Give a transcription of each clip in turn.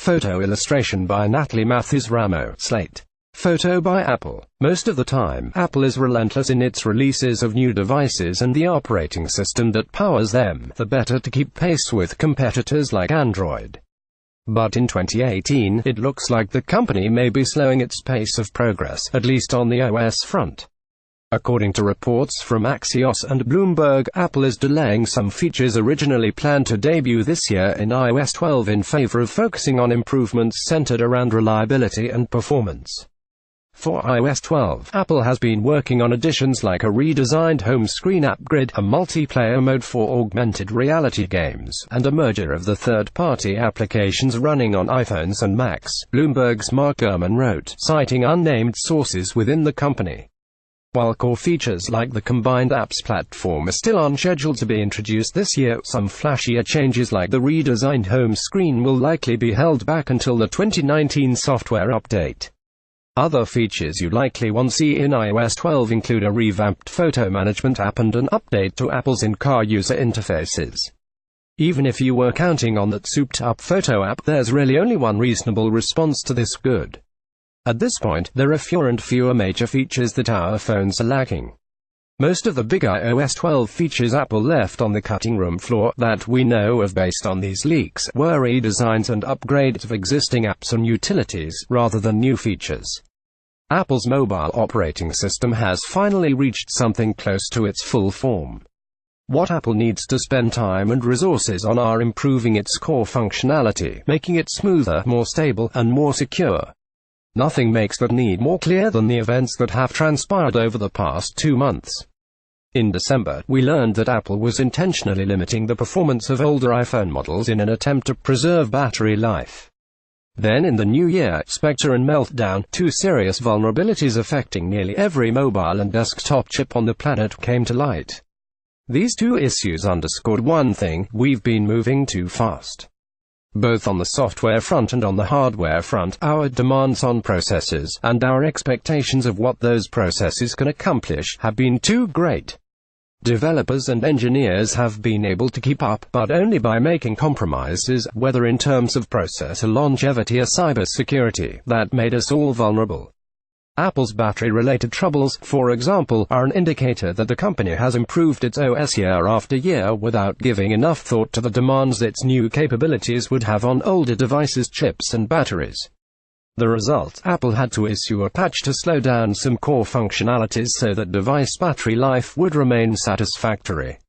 Photo illustration by Natalie Matthews Ramo, Slate. Photo by Apple. Most of the time, Apple is relentless in its releases of new devices and the operating system that powers them, the better to keep pace with competitors like Android. But in 2018, it looks like the company may be slowing its pace of progress, at least on the iOS front. According to reports from Axios and Bloomberg, Apple is delaying some features originally planned to debut this year in iOS 12 in favor of focusing on improvements centered around reliability and performance. For iOS 12, Apple has been working on additions like a redesigned home screen upgrade, a multiplayer mode for augmented reality games, and a merger of the third-party applications running on iPhones and Macs, Bloomberg's Mark Gurman wrote, citing unnamed sources within the company. While core features like the combined apps platform are still on schedule to be introduced this year, some flashier changes like the redesigned home screen will likely be held back until the 2019 software update. Other features you likely won't see in iOS 12 include a revamped photo management app and an update to Apple's in-car user interfaces. Even if you were counting on that souped-up photo app, there's really only one reasonable response to this good. At this point, there are fewer and fewer major features that our phones are lacking. Most of the big iOS 12 features Apple left on the cutting room floor, that we know of based on these leaks, were redesigns and upgrades of existing apps and utilities, rather than new features. Apple's mobile operating system has finally reached something close to its full form. What Apple needs to spend time and resources on are improving its core functionality, making it smoother, more stable, and more secure. Nothing makes that need more clear than the events that have transpired over the past 2 months. In December, we learned that Apple was intentionally limiting the performance of older iPhone models in an attempt to preserve battery life. Then in the new year, Spectre and Meltdown, two serious vulnerabilities affecting nearly every mobile and desktop chip on the planet, came to light. These two issues underscored one thing: we've been moving too fast. Both on the software front and on the hardware front, our demands on processors, and our expectations of what those processors can accomplish, have been too great. Developers and engineers have been able to keep up, but only by making compromises, whether in terms of processor longevity or cybersecurity, that made us all vulnerable. Apple's battery-related troubles, for example, are an indicator that the company has improved its OS year after year without giving enough thought to the demands its new capabilities would have on older devices' chips and batteries. The result: Apple had to issue a patch to slow down some core functionalities so that device battery life would remain satisfactory.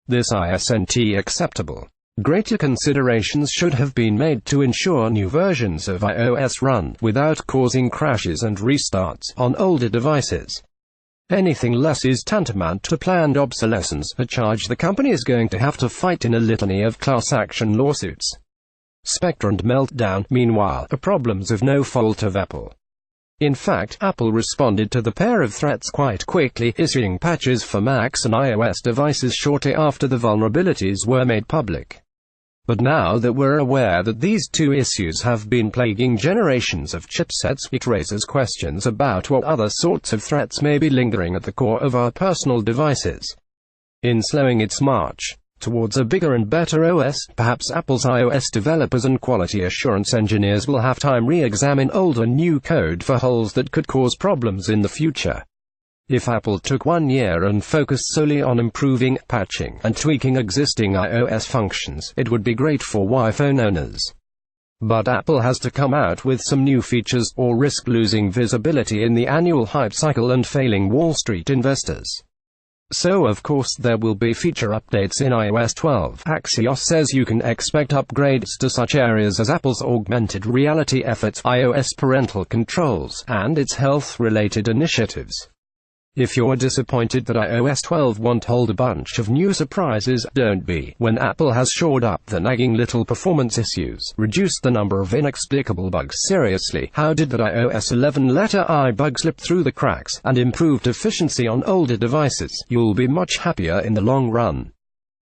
This isn't acceptable. Greater considerations should have been made to ensure new versions of iOS run without causing crashes and restarts on older devices. Anything less is tantamount to planned obsolescence, a charge the company is going to have to fight in a litany of class action lawsuits. Spectre and Meltdown, meanwhile, are problems of no fault of Apple. In fact, Apple responded to the pair of threats quite quickly, issuing patches for Macs and iOS devices shortly after the vulnerabilities were made public. But now that we're aware that these two issues have been plaguing generations of chipsets, it raises questions about what other sorts of threats may be lingering at the core of our personal devices. In slowing its march towards a bigger and better OS, perhaps Apple's iOS developers and quality assurance engineers will have time re-examine old and new code for holes that could cause problems in the future. If Apple took 1 year and focused solely on improving, patching, and tweaking existing iOS functions, it would be great for iPhone owners. But Apple has to come out with some new features, or risk losing visibility in the annual hype cycle and failing Wall Street investors. So of course there will be feature updates in iOS 12. Axios says you can expect upgrades to such areas as Apple's augmented reality efforts, iOS parental controls, and its health-related initiatives. If you're disappointed that iOS 12 won't hold a bunch of new surprises, don't be, when Apple has shored up the nagging little performance issues, reduced the number of inexplicable bugs seriously, how did that iOS 11 letter I bug slip through the cracks, and improved efficiency on older devices, you'll be much happier in the long run.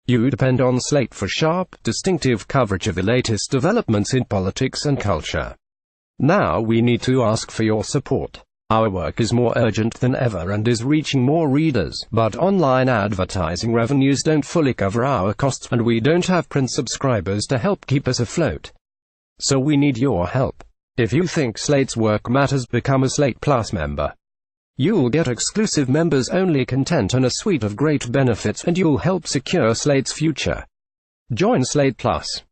You depend on Slate for sharp, distinctive coverage of the latest developments in politics and culture. Now we need to ask for your support. Our work is more urgent than ever and is reaching more readers, but online advertising revenues don't fully cover our costs, and we don't have print subscribers to help keep us afloat. So we need your help. If you think Slate's work matters, become a Slate Plus member. You'll get exclusive members-only content and a suite of great benefits, and you'll help secure Slate's future. Join Slate Plus.